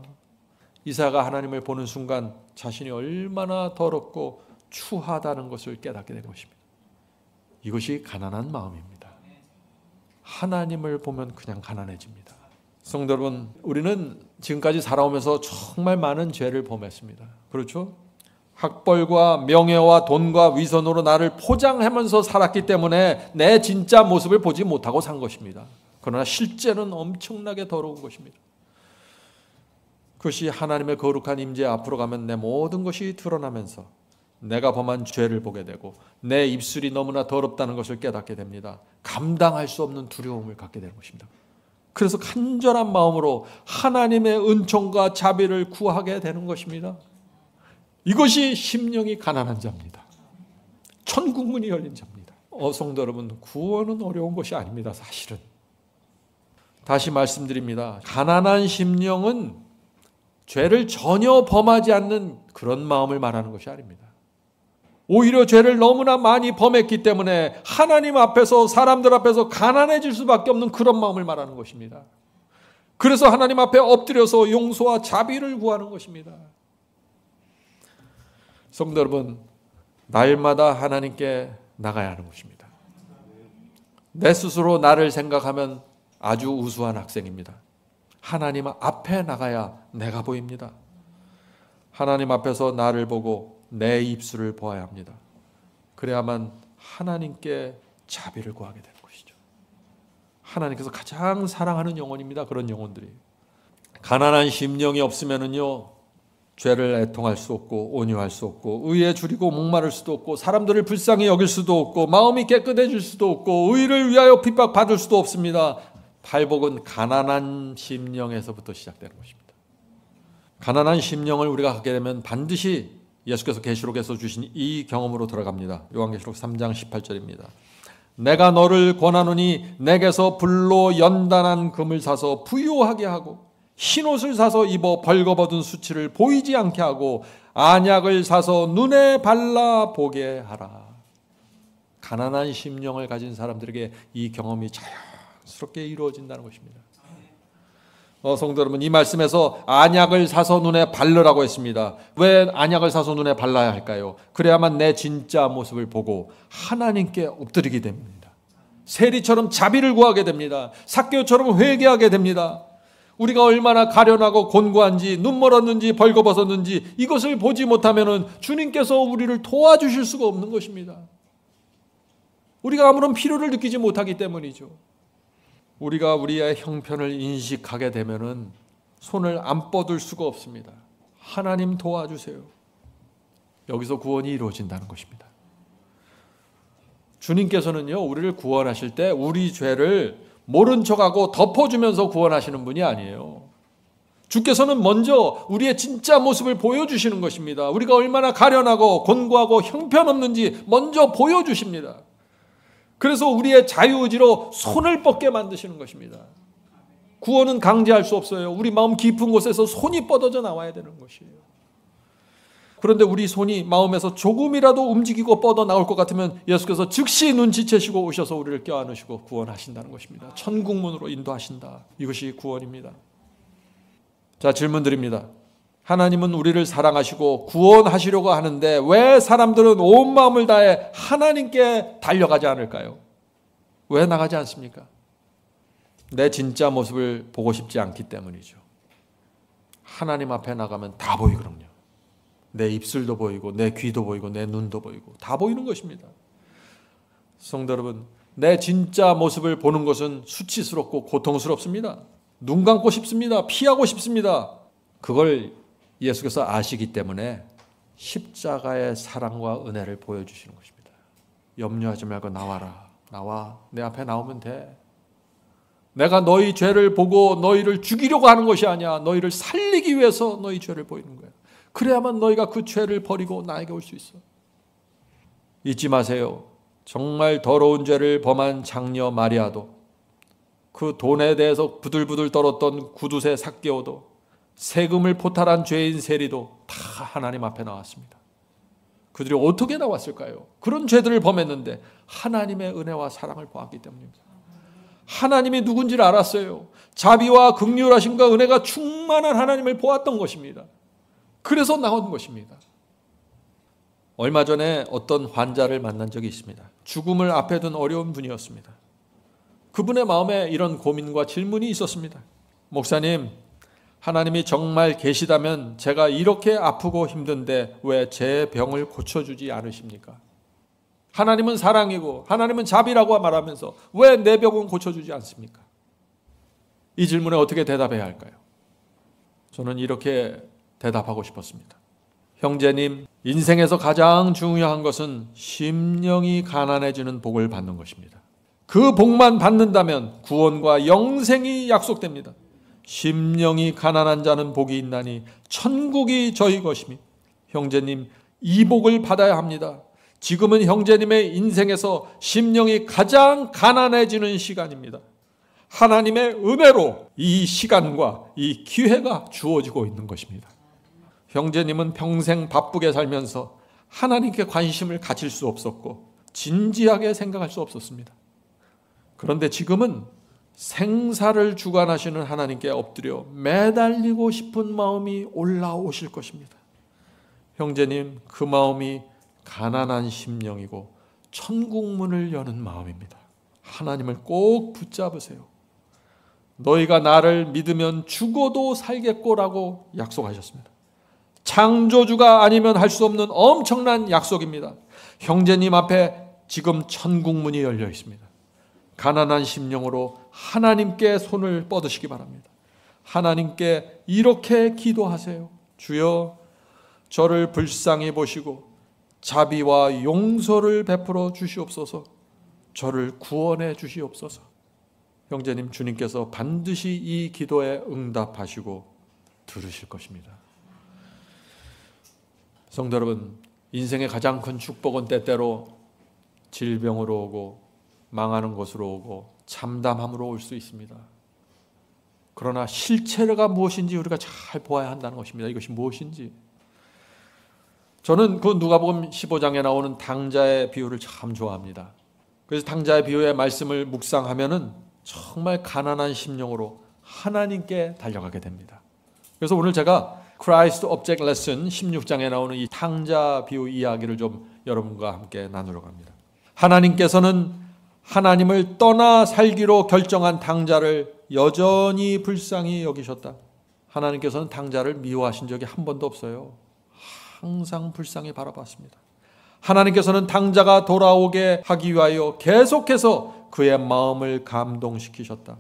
이사야가 하나님을 보는 순간 자신이 얼마나 더럽고 추하다는 것을 깨닫게 된 것입니다. 이것이 가난한 마음입니다. 하나님을 보면 그냥 가난해집니다. 성도 여러분, 우리는 지금까지 살아오면서 정말 많은 죄를 범했습니다. 그렇죠? 학벌과 명예와 돈과 위선으로 나를 포장하면서 살았기 때문에 내 진짜 모습을 보지 못하고 산 것입니다. 그러나 실제는 엄청나게 더러운 것입니다. 그것이 하나님의 거룩한 임재 앞으로 가면 내 모든 것이 드러나면서 내가 범한 죄를 보게 되고 내 입술이 너무나 더럽다는 것을 깨닫게 됩니다. 감당할 수 없는 두려움을 갖게 되는 것입니다. 그래서 간절한 마음으로 하나님의 은총과 자비를 구하게 되는 것입니다. 이것이 심령이 가난한 자입니다. 천국문이 열린 자입니다. 성도 여러분, 구원은 어려운 것이 아닙니다. 사실은. 다시 말씀드립니다. 가난한 심령은 죄를 전혀 범하지 않는 그런 마음을 말하는 것이 아닙니다. 오히려 죄를 너무나 많이 범했기 때문에 하나님 앞에서, 사람들 앞에서 가난해질 수밖에 없는 그런 마음을 말하는 것입니다. 그래서 하나님 앞에 엎드려서 용서와 자비를 구하는 것입니다. 성도 여러분, 날마다 하나님께 나가야 하는 것입니다. 내 스스로 나를 생각하면 아주 우수한 학생입니다. 하나님 앞에 나가야 내가 보입니다. 하나님 앞에서 나를 보고 내 입술을 보아야 합니다. 그래야만 하나님께 자비를 구하게 되는 것이죠. 하나님께서 가장 사랑하는 영혼입니다. 그런 영혼들이. 가난한 심령이 없으면은요, 죄를 애통할 수 없고 온유할 수 없고 의에 줄이고 목마를 수도 없고 사람들을 불쌍히 여길 수도 없고 마음이 깨끗해질 수도 없고 의를 위하여 핍박받을 수도 없습니다. 팔복은 가난한 심령에서부터 시작되는 것입니다. 가난한 심령을 우리가 갖게 되면 반드시 예수께서 계시록에서 주신 이 경험으로 들어갑니다. 요한계시록 3장 18절입니다. 내가 너를 권하노니 내게서 불로 연단한 금을 사서 부유하게 하고 흰옷을 사서 입어 벌거벗은 수치를 보이지 않게 하고 안약을 사서 눈에 발라 보게 하라. 가난한 심령을 가진 사람들에게 이 경험이 자연스럽게 이루어진다는 것입니다. 성도 여러분, 이 말씀에서 안약을 사서 눈에 바르라고 했습니다. 왜 안약을 사서 눈에 발라야 할까요? 그래야만 내 진짜 모습을 보고 하나님께 엎드리게 됩니다. 세리처럼 자비를 구하게 됩니다. 삭개오처럼 회개하게 됩니다. 우리가 얼마나 가련하고 곤고한지, 눈 멀었는지 벌거벗었는지 이것을 보지 못하면 주님께서 우리를 도와주실 수가 없는 것입니다. 우리가 아무런 필요를 느끼지 못하기 때문이죠. 우리가 우리의 형편을 인식하게 되면 손을 안 뻗을 수가 없습니다. 하나님 도와주세요. 여기서 구원이 이루어진다는 것입니다. 주님께서는요, 우리를 구원하실 때 우리 죄를 모른 척하고 덮어주면서 구원하시는 분이 아니에요. 주께서는 먼저 우리의 진짜 모습을 보여주시는 것입니다. 우리가 얼마나 가련하고 곤고하고 형편없는지 먼저 보여주십니다. 그래서 우리의 자유의지로 손을 뻗게 만드시는 것입니다. 구원은 강제할 수 없어요. 우리 마음 깊은 곳에서 손이 뻗어져 나와야 되는 것이에요. 그런데 우리 손이 마음에서 조금이라도 움직이고 뻗어 나올 것 같으면 예수께서 즉시 눈치채시고 오셔서 우리를 껴안으시고 구원하신다는 것입니다. 천국문으로 인도하신다. 이것이 구원입니다. 자, 질문 드립니다. 하나님은 우리를 사랑하시고 구원하시려고 하는데 왜 사람들은 온 마음을 다해 하나님께 달려가지 않을까요? 왜 나가지 않습니까? 내 진짜 모습을 보고 싶지 않기 때문이죠. 하나님 앞에 나가면 다 보이거든요. 내 입술도 보이고 내 귀도 보이고 내 눈도 보이고 다 보이는 것입니다. 성도 여러분, 내 진짜 모습을 보는 것은 수치스럽고 고통스럽습니다. 눈 감고 싶습니다. 피하고 싶습니다. 그걸 예수께서 아시기 때문에 십자가의 사랑과 은혜를 보여주시는 것입니다. 염려하지 말고 나와라. 나와. 내 앞에 나오면 돼. 내가 너희 죄를 보고 너희를 죽이려고 하는 것이 아니야. 너희를 살리기 위해서 너희 죄를 보이는 거야. 그래야만 너희가 그 죄를 버리고 나에게 올 수 있어. 잊지 마세요. 정말 더러운 죄를 범한 장녀 마리아도, 그 돈에 대해서 부들부들 떨었던 구두쇠 삭개오도, 세금을 포탈한 죄인 세리도 다 하나님 앞에 나왔습니다. 그들이 어떻게 나왔을까요? 그런 죄들을 범했는데 하나님의 은혜와 사랑을 보았기 때문입니다. 하나님이 누군지를 알았어요. 자비와 긍휼하심과 은혜가 충만한 하나님을 보았던 것입니다. 그래서 나온 것입니다. 얼마 전에 어떤 환자를 만난 적이 있습니다. 죽음을 앞에 둔 어려운 분이었습니다. 그분의 마음에 이런 고민과 질문이 있었습니다. 목사님, 하나님이 정말 계시다면 제가 이렇게 아프고 힘든데 왜 제 병을 고쳐주지 않으십니까? 하나님은 사랑이고 하나님은 자비라고 말하면서 왜 내 병은 고쳐주지 않습니까? 이 질문에 어떻게 대답해야 할까요? 저는 이렇게 대답하고 싶었습니다. 형제님, 인생에서 가장 중요한 것은 심령이 가난해지는 복을 받는 것입니다. 그 복만 받는다면 구원과 영생이 약속됩니다. 심령이 가난한 자는 복이 있나니 천국이 저희 것이니 형제님, 이 복을 받아야 합니다. 지금은 형제님의 인생에서 심령이 가장 가난해지는 시간입니다. 하나님의 은혜로 이 시간과 이 기회가 주어지고 있는 것입니다. 형제님은 평생 바쁘게 살면서 하나님께 관심을 가질 수 없었고 진지하게 생각할 수 없었습니다. 그런데 지금은 생사를 주관하시는 하나님께 엎드려 매달리고 싶은 마음이 올라오실 것입니다. 형제님, 그 마음이 가난한 심령이고 천국문을 여는 마음입니다. 하나님을 꼭 붙잡으세요. 너희가 나를 믿으면 죽어도 살겠고라고 약속하셨습니다. 창조주가 아니면 할 수 없는 엄청난 약속입니다. 형제님 앞에 지금 천국문이 열려 있습니다. 가난한 심령으로 하나님께 손을 뻗으시기 바랍니다. 하나님께 이렇게 기도하세요. 주여, 저를 불쌍히 보시고 자비와 용서를 베풀어 주시옵소서. 저를 구원해 주시옵소서. 형제님, 주님께서 반드시 이 기도에 응답하시고 들으실 것입니다. 성도 여러분, 인생의 가장 큰 축복은 때때로 질병으로 오고 망하는 것으로 오고 참담함으로 올 수 있습니다. 그러나 실체가 무엇인지 우리가 잘 보아야 한다는 것입니다. 이것이 무엇인지. 저는 그 누가복음 15장에 나오는 당자의 비유를 참 좋아합니다. 그래서 당자의 비유의 말씀을 묵상하면은 정말 가난한 심령으로 하나님께 달려가게 됩니다. 그래서 오늘 제가 Christ Object Lesson 16장에 나오는 이 탕자 비유 이야기를 좀 여러분과 함께 나누려고 합니다. 하나님께서는 하나님을 떠나 살기로 결정한 탕자를 여전히 불쌍히 여기셨다. 하나님께서는 탕자를 미워하신 적이 한 번도 없어요. 항상 불쌍히 바라봤습니다. 하나님께서는 탕자가 돌아오게 하기 위하여 계속해서 그의 마음을 감동시키셨다.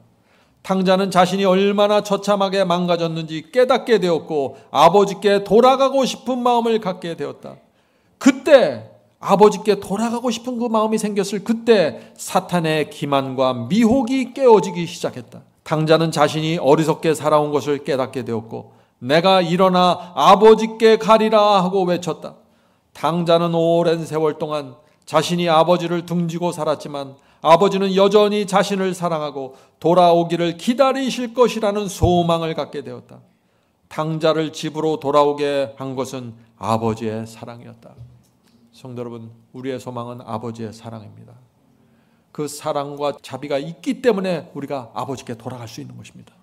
탕자는 자신이 얼마나 처참하게 망가졌는지 깨닫게 되었고 아버지께 돌아가고 싶은 마음을 갖게 되었다. 그때 아버지께 돌아가고 싶은 그 마음이 생겼을 그때 사탄의 기만과 미혹이 깨어지기 시작했다. 탕자는 자신이 어리석게 살아온 것을 깨닫게 되었고 내가 일어나 아버지께 가리라 하고 외쳤다. 탕자는 오랜 세월 동안 자신이 아버지를 등지고 살았지만 아버지는 여전히 자신을 사랑하고 돌아오기를 기다리실 것이라는 소망을 갖게 되었다. 탕자를 집으로 돌아오게 한 것은 아버지의 사랑이었다. 성도 여러분, 우리의 소망은 아버지의 사랑입니다. 그 사랑과 자비가 있기 때문에 우리가 아버지께 돌아갈 수 있는 것입니다.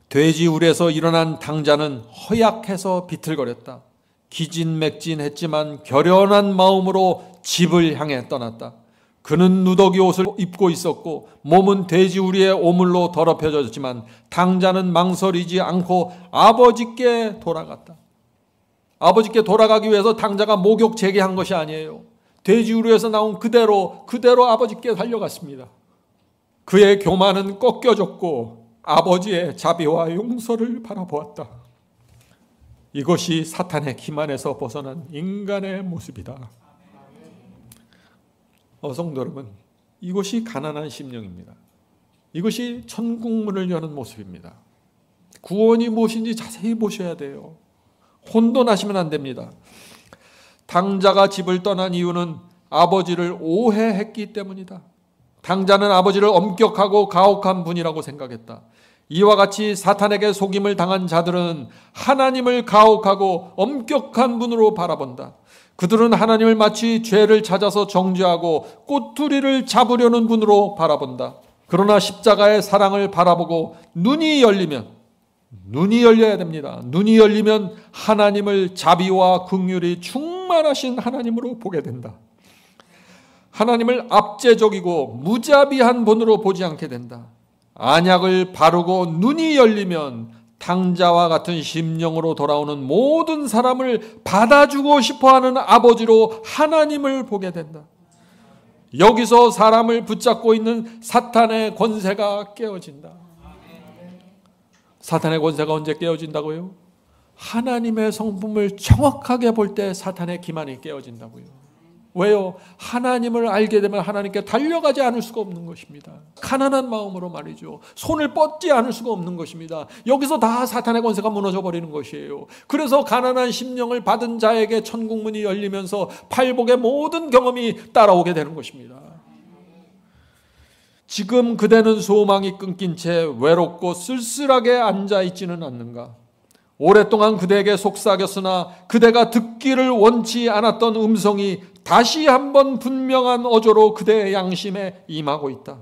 돼지 우리에서 일어난 탕자는 허약해서 비틀거렸다. 기진맥진했지만 결연한 마음으로 집을 향해 떠났다. 그는 누더기 옷을 입고 있었고 몸은 돼지 우리의 오물로 더럽혀졌지만 탕자는 망설이지 않고 아버지께 돌아갔다. 아버지께 돌아가기 위해서 탕자가 목욕 재개한 것이 아니에요. 돼지 우리에서 나온 그대로 아버지께 달려갔습니다. 그의 교만은 꺾여졌고 아버지의 자비와 용서를 바라보았다. 이것이 사탄의 기만에서 벗어난 인간의 모습이다. 성도 여러분, 이것이 가난한 심령입니다. 이것이 천국문을 여는 모습입니다. 구원이 무엇인지 자세히 보셔야 돼요. 혼돈하시면 안 됩니다. 탕자가 집을 떠난 이유는 아버지를 오해했기 때문이다. 탕자는 아버지를 엄격하고 가혹한 분이라고 생각했다. 이와 같이 사탄에게 속임을 당한 자들은 하나님을 가혹하고 엄격한 분으로 바라본다. 그들은 하나님을 마치 죄를 찾아서 정죄하고 꼬투리를 잡으려는 분으로 바라본다. 그러나 십자가의 사랑을 바라보고 눈이 열려야 됩니다. 눈이 열리면 하나님을 자비와 긍휼이 충만하신 하나님으로 보게 된다. 하나님을 압제적이고 무자비한 분으로 보지 않게 된다. 안약을 바르고 눈이 열리면 탕자와 같은 심령으로 돌아오는 모든 사람을 받아주고 싶어하는 아버지로 하나님을 보게 된다. 여기서 사람을 붙잡고 있는 사탄의 권세가 깨어진다. 사탄의 권세가 언제 깨어진다고요? 하나님의 성품을 정확하게 볼 때 사탄의 기만이 깨어진다고요. 왜요? 하나님을 알게 되면 하나님께 달려가지 않을 수가 없는 것입니다. 가난한 마음으로 말이죠. 손을 뻗지 않을 수가 없는 것입니다. 여기서 다 사탄의 권세가 무너져 버리는 것이에요. 그래서 가난한 심령을 받은 자에게 천국문이 열리면서 팔복의 모든 경험이 따라오게 되는 것입니다. 지금 그대는 소망이 끊긴 채 외롭고 쓸쓸하게 앉아있지는 않는가? 오랫동안 그대에게 속삭였으나 그대가 듣기를 원치 않았던 음성이 다시 한번 분명한 어조로 그대의 양심에 임하고 있다.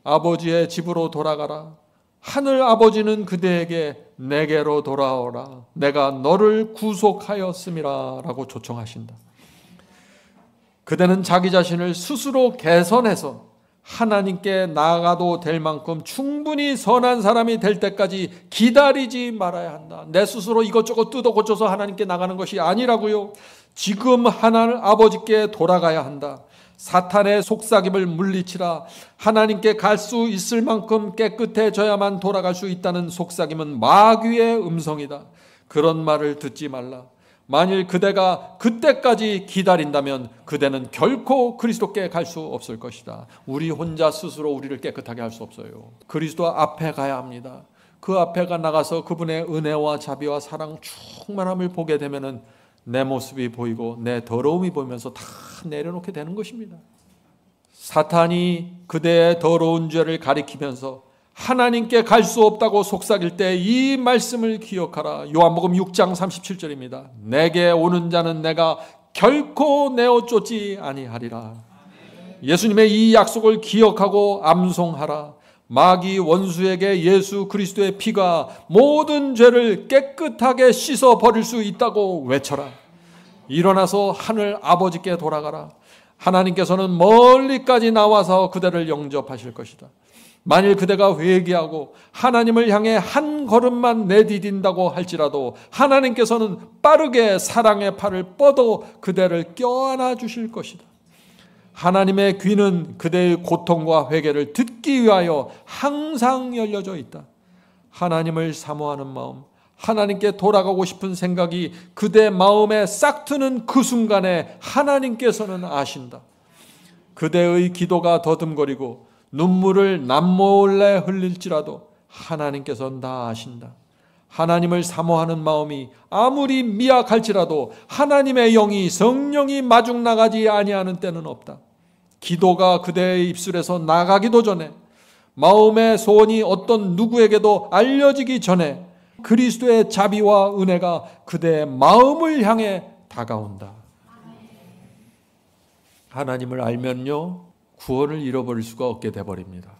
아버지의 집으로 돌아가라. 하늘 아버지는 그대에게 내게로 돌아오라. 내가 너를 구속하였음이라 라고 초청하신다. 그대는 자기 자신을 스스로 개선해서 하나님께 나아가도 될 만큼 충분히 선한 사람이 될 때까지 기다리지 말아야 한다. 내 스스로 이것저것 뜯어 고쳐서 하나님께 나가는 것이 아니라고요. 지금 하나님 아버지께 돌아가야 한다. 사탄의 속삭임을 물리치라. 하나님께 갈 수 있을 만큼 깨끗해져야만 돌아갈 수 있다는 속삭임은 마귀의 음성이다. 그런 말을 듣지 말라. 만일 그대가 그때까지 기다린다면 그대는 결코 그리스도께 갈 수 없을 것이다. 우리 혼자 스스로 우리를 깨끗하게 할 수 없어요. 그리스도 앞에 가야 합니다. 그 앞에 나가서 그분의 은혜와 자비와 사랑 충만함을 보게 되면은 내 모습이 보이고 내 더러움이 보이면서 다 내려놓게 되는 것입니다. 사탄이 그대의 더러운 죄를 가리키면서 하나님께 갈 수 없다고 속삭일 때 이 말씀을 기억하라. 요한복음 6장 37절입니다. 내게 오는 자는 내가 결코 내어 쫓지 아니하리라. 예수님의 이 약속을 기억하고 암송하라. 마귀 원수에게 예수 그리스도의 피가 모든 죄를 깨끗하게 씻어 버릴 수 있다고 외쳐라. 일어나서 하늘 아버지께 돌아가라. 하나님께서는 멀리까지 나와서 그대를 영접하실 것이다. 만일 그대가 회개하고 하나님을 향해 한 걸음만 내디딘다고 할지라도 하나님께서는 빠르게 사랑의 팔을 뻗어 그대를 껴안아 주실 것이다. 하나님의 귀는 그대의 고통과 회개를 듣기 위하여 항상 열려져 있다. 하나님을 사모하는 마음, 하나님께 돌아가고 싶은 생각이 그대 마음에 싹 트는 그 순간에 하나님께서는 아신다. 그대의 기도가 더듬거리고 눈물을 남몰래 흘릴지라도 하나님께서는 다 아신다. 하나님을 사모하는 마음이 아무리 미약할지라도 하나님의 영이 성령이 마중 나가지 아니하는 때는 없다. 기도가 그대의 입술에서 나가기도 전에, 마음의 소원이 어떤 누구에게도 알려지기 전에 그리스도의 자비와 은혜가 그대의 마음을 향해 다가온다. 하나님을 알면요, 구원을 잃어버릴 수가 없게 돼버립니다.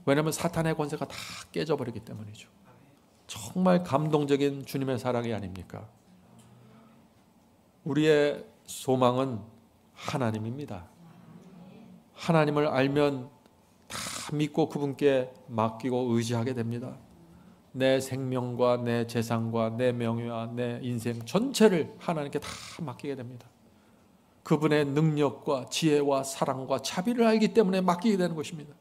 왜냐하면 사탄의 권세가 다 깨져버리기 때문이죠. 정말 감동적인 주님의 사랑이 아닙니까? 우리의 소망은 하나님입니다. 하나님을 알면 다 믿고 그분께 맡기고 의지하게 됩니다. 내 생명과 내 재산과 내 명예와 내 인생 전체를 하나님께 다 맡기게 됩니다. 그분의 능력과 지혜와 사랑과 자비를 알기 때문에 맡기게 되는 것입니다.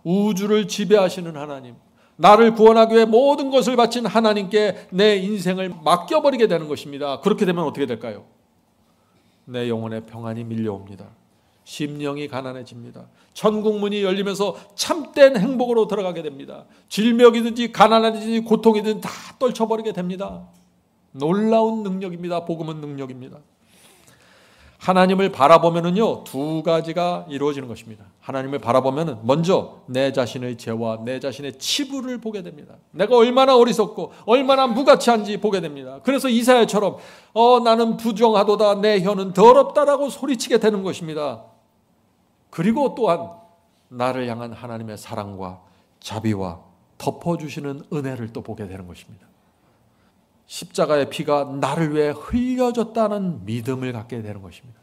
우주를 지배하시는 하나님, 나를 구원하기 위해 모든 것을 바친 하나님께 내 인생을 맡겨버리게 되는 것입니다. 그렇게 되면 어떻게 될까요? 내 영혼에 평안이 밀려옵니다. 심령이 가난해집니다. 천국문이 열리면서 참된 행복으로 들어가게 됩니다. 질병이든지 가난이든지 고통이든지 다 떨쳐버리게 됩니다. 놀라운 능력입니다. 복음은 능력입니다. 하나님을 바라보면은요, 두 가지가 이루어지는 것입니다. 하나님을 바라보면은 먼저 내 자신의 죄와 내 자신의 치부를 보게 됩니다. 내가 얼마나 어리석고 얼마나 무가치한지 보게 됩니다. 그래서 이사야처럼 나는 부정하도다, 내 혀는 더럽다라고 소리치게 되는 것입니다. 그리고 또한 나를 향한 하나님의 사랑과 자비와 덮어주시는 은혜를 또 보게 되는 것입니다. 십자가의 피가 나를 위해 흘려졌다는 믿음을 갖게 되는 것입니다.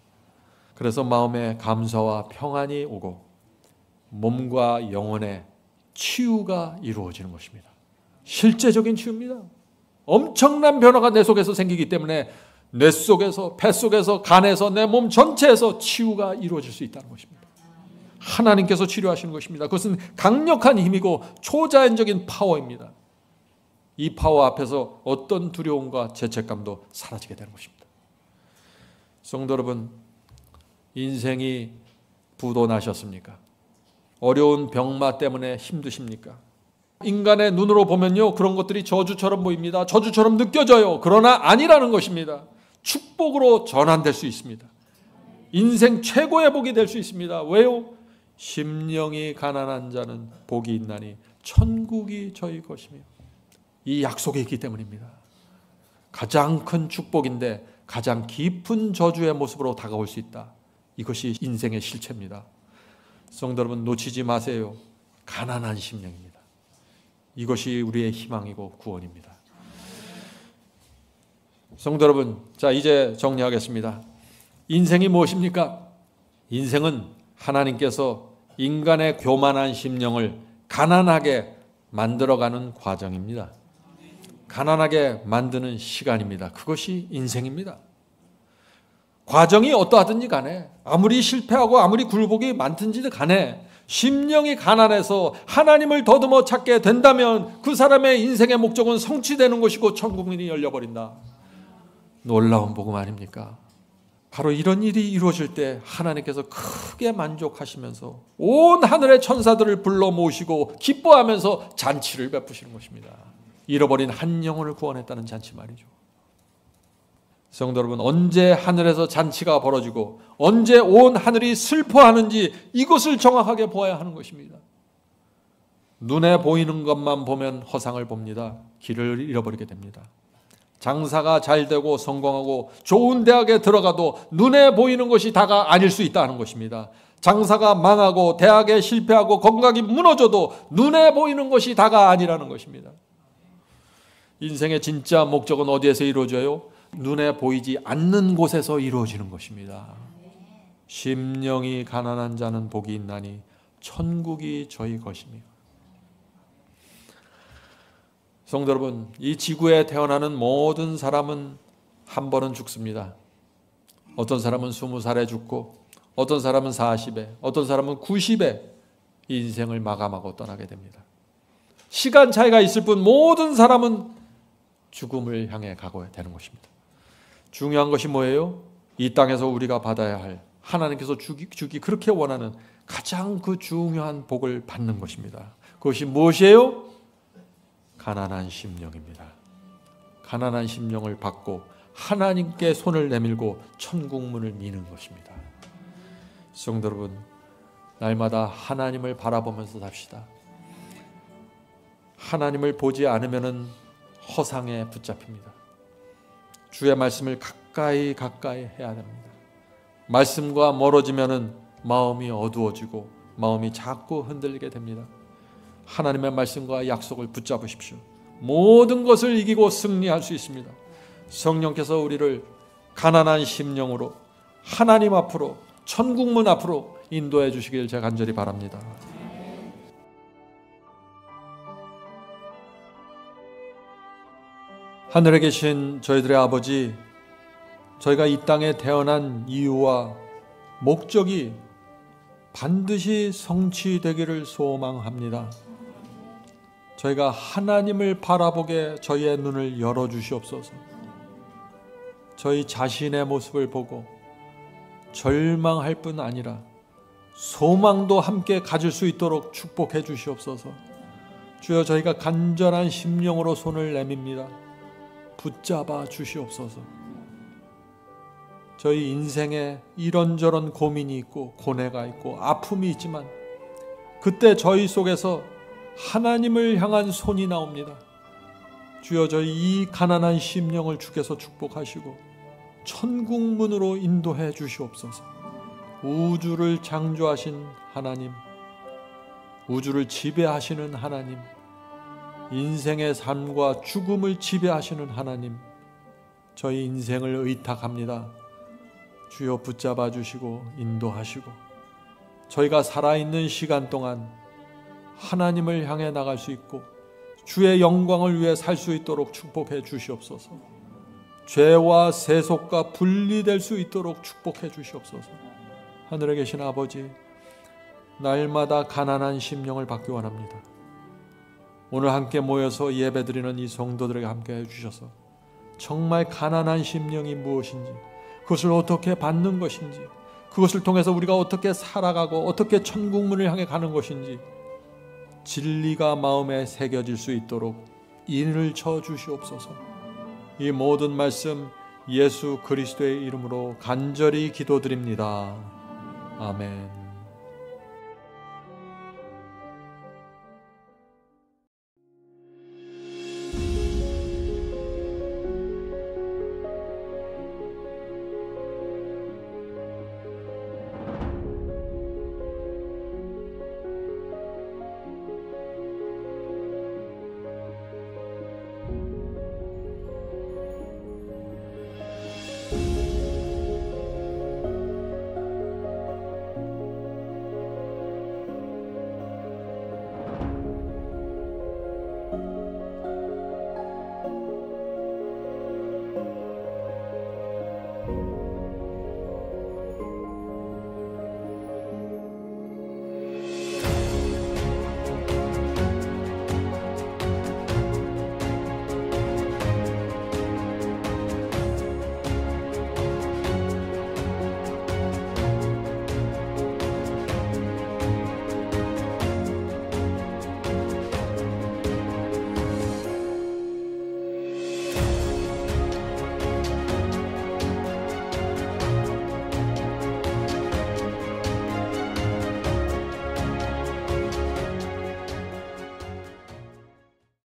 그래서 마음에 감사와 평안이 오고 몸과 영혼의 치유가 이루어지는 것입니다. 실제적인 치유입니다. 엄청난 변화가 내 속에서 생기기 때문에 뇌 속에서, 폐 속에서, 간에서, 내 몸 전체에서 치유가 이루어질 수 있다는 것입니다. 하나님께서 치료하시는 것입니다. 그것은 강력한 힘이고 초자연적인 파워입니다. 이 파워 앞에서 어떤 두려움과 죄책감도 사라지게 되는 것입니다. 성도 여러분, 인생이 부도나셨습니까? 어려운 병마 때문에 힘드십니까? 인간의 눈으로 보면요, 그런 것들이 저주처럼 보입니다. 저주처럼 느껴져요. 그러나 아니라는 것입니다. 축복으로 전환될 수 있습니다. 인생 최고의 복이 될 수 있습니다. 왜요? 심령이 가난한 자는 복이 있나니 천국이 저희 것이며, 이 약속이 있기 때문입니다. 가장 큰 축복인데 가장 깊은 저주의 모습으로 다가올 수 있다. 이것이 인생의 실체입니다. 성도 여러분, 놓치지 마세요. 가난한 심령입니다. 이것이 우리의 희망이고 구원입니다. 성도 여러분, 자, 이제 정리하겠습니다. 인생이 무엇입니까? 인생은 하나님께서 인간의 교만한 심령을 가난하게 만들어가는 과정입니다. 가난하게 만드는 시간입니다. 그것이 인생입니다. 과정이 어떠하든지 간에, 아무리 실패하고 아무리 굴복이 많든지 간에 심령이 가난해서 하나님을 더듬어 찾게 된다면 그 사람의 인생의 목적은 성취되는 것이고 천국문이 열려버린다. 놀라운 복음 아닙니까? 바로 이런 일이 이루어질 때 하나님께서 크게 만족하시면서 온 하늘의 천사들을 불러 모으시고 기뻐하면서 잔치를 베푸시는 것입니다. 잃어버린 한 영혼을 구원했다는 잔치 말이죠. 성도 여러분, 언제 하늘에서 잔치가 벌어지고 언제 온 하늘이 슬퍼하는지 이것을 정확하게 보아야 하는 것입니다. 눈에 보이는 것만 보면 허상을 봅니다. 길을 잃어버리게 됩니다. 장사가 잘 되고 성공하고 좋은 대학에 들어가도 눈에 보이는 것이 다가 아닐 수 있다는 것입니다. 장사가 망하고 대학에 실패하고 건강이 무너져도 눈에 보이는 것이 다가 아니라는 것입니다. 인생의 진짜 목적은 어디에서 이루어져요? 눈에 보이지 않는 곳에서 이루어지는 것입니다. 심령이 가난한 자는 복이 있나니 천국이 저희 것이며. 성도 여러분, 이 지구에 태어나는 모든 사람은 한 번은 죽습니다. 어떤 사람은 20살에 죽고, 어떤 사람은 40에, 어떤 사람은 90에 인생을 마감하고 떠나게 됩니다. 시간 차이가 있을 뿐 모든 사람은 죽음을 향해 가고 되는 것입니다. 중요한 것이 뭐예요? 이 땅에서 우리가 받아야 할, 하나님께서 주기 그렇게 원하는 가장 그 중요한 복을 받는 것입니다. 그것이 무엇이에요? 가난한 심령입니다. 가난한 심령을 받고 하나님께 손을 내밀고 천국문을 미는 것입니다. 성도 여러분, 날마다 하나님을 바라보면서 삽시다. 하나님을 보지 않으면은 허상에 붙잡힙니다. 주의 말씀을 가까이 해야 됩니다. 말씀과 멀어지면은 마음이 어두워지고 마음이 자꾸 흔들리게 됩니다. 하나님의 말씀과 약속을 붙잡으십시오. 모든 것을 이기고 승리할 수 있습니다. 성령께서 우리를 가난한 심령으로 하나님 앞으로, 천국문 앞으로 인도해 주시길 제가 간절히 바랍니다. 하늘에 계신 저희들의 아버지, 저희가 이 땅에 태어난 이유와 목적이 반드시 성취되기를 소망합니다. 저희가 하나님을 바라보게 저희의 눈을 열어주시옵소서. 저희 자신의 모습을 보고 절망할 뿐 아니라 소망도 함께 가질 수 있도록 축복해 주시옵소서. 주여, 저희가 간절한 심령으로 손을 내밉니다. 붙잡아 주시옵소서. 저희 인생에 이런저런 고민이 있고 고뇌가 있고 아픔이 있지만 그때 저희 속에서 하나님을 향한 손이 나옵니다. 주여, 저희 이 가난한 심령을 주께서 축복하시고 천국문으로 인도해 주시옵소서. 우주를 창조하신 하나님, 우주를 지배하시는 하나님, 인생의 삶과 죽음을 지배하시는 하나님, 저희 인생을 의탁합니다. 주여, 붙잡아 주시고 인도하시고 저희가 살아있는 시간 동안 하나님을 향해 나갈 수 있고 주의 영광을 위해 살 수 있도록 축복해 주시옵소서. 죄와 세속과 분리될 수 있도록 축복해 주시옵소서. 하늘에 계신 아버지, 날마다 가난한 심령을 받기 원합니다. 오늘 함께 모여서 예배드리는 이 성도들에게 함께 해주셔서 정말 가난한 심령이 무엇인지, 그것을 어떻게 받는 것인지, 그것을 통해서 우리가 어떻게 살아가고 어떻게 천국문을 향해 가는 것인지 진리가 마음에 새겨질 수 있도록 인을 쳐 주시옵소서. 이 모든 말씀 예수 그리스도의 이름으로 간절히 기도드립니다. 아멘.